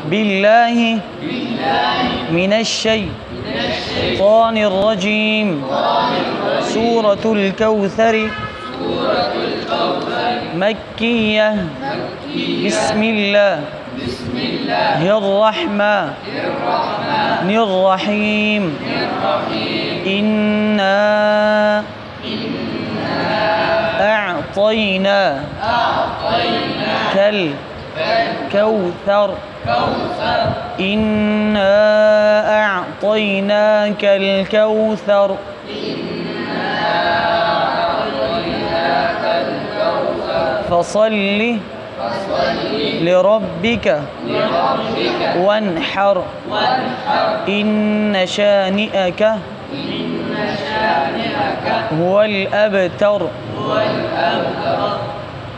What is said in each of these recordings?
بالله من الشيطان الرجيم. سورة الكوثر مكية. بسم الله الرحمن الرحيم. إنا أعطيناك الكوثر. إنا أعطيناك الكوثر. فصل لربك وانحر. إن شانئك هو الأبتر.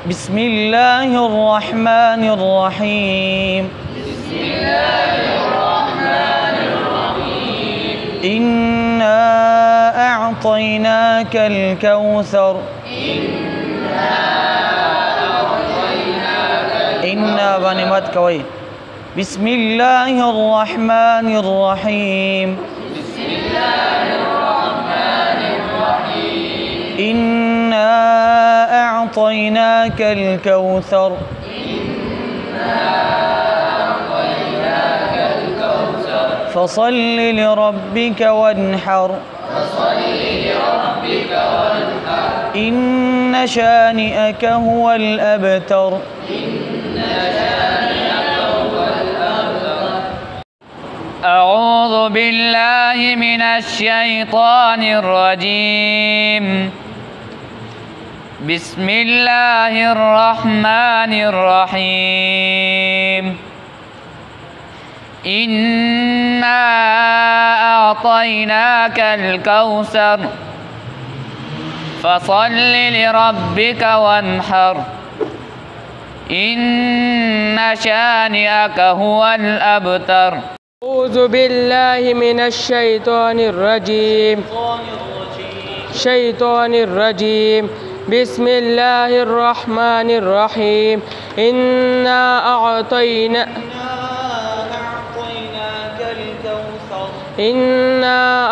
بسم الله الرحمن الرحيم. إنا أعطيناك الكوثر. إنا بنمت كوي. بسم الله الرحمن الرحيم. إنا أعطيناك الكوثر. فصل لربك وانحر. إن شانئك هو الأبتر. أعوذ بالله من الشيطان الرجيم. بسم الله الرحمن الرحيم. إنا أعطيناك الكوثر. فصل لربك وانحر. إن شانئك هو الأبتر. أعوذ بالله من الشيطان الرجيم. بسم الله الرحمن الرحيم. إنا أعطيناك الكوثر. إنا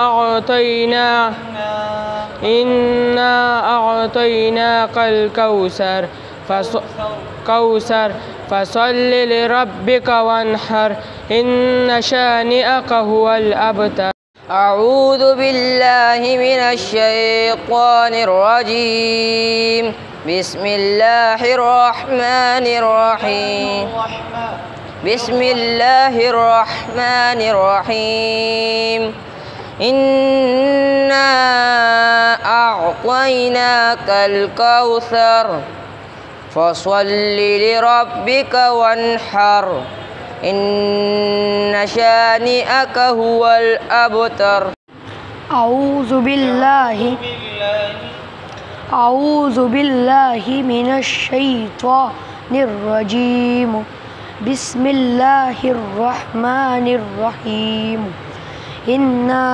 أعطيناك الكوثر. فصل لربك وانحر. إن شانئك هو الأبتر. أعوذ بالله من الشيطان الرجيم. بسم الله الرحمن الرحيم. بسم الله الرحمن الرحيم. إنا أعطيناك الكوثر. فصل لربك وانحر. إن شانئك هو الأبتر. أعوذ بالله من الشيطان الرجيم. بسم الله الرحمن الرحيم. إنا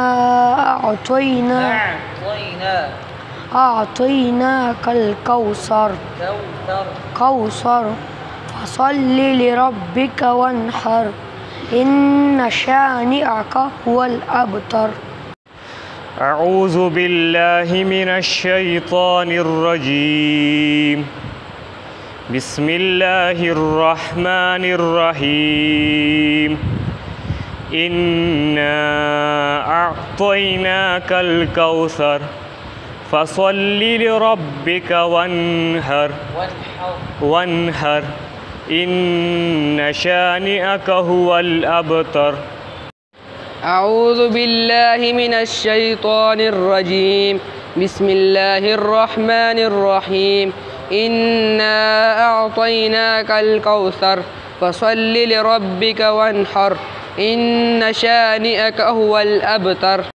أعطيناك الكوثر. فصل لربك وانحر. إن شانئك هو الأبتر. أعوذ بالله من الشيطان الرجيم. بسم الله الرحمن الرحيم. إنا أعطيناك الكوثر. فصل لربك وانحر. إن شانئك هو الأبتر. أعوذ بالله من الشيطان الرجيم. بسم الله الرحمن الرحيم. إنا أعطيناك الكوثر. فصل لربك وانحر. إن شانئك هو الأبتر.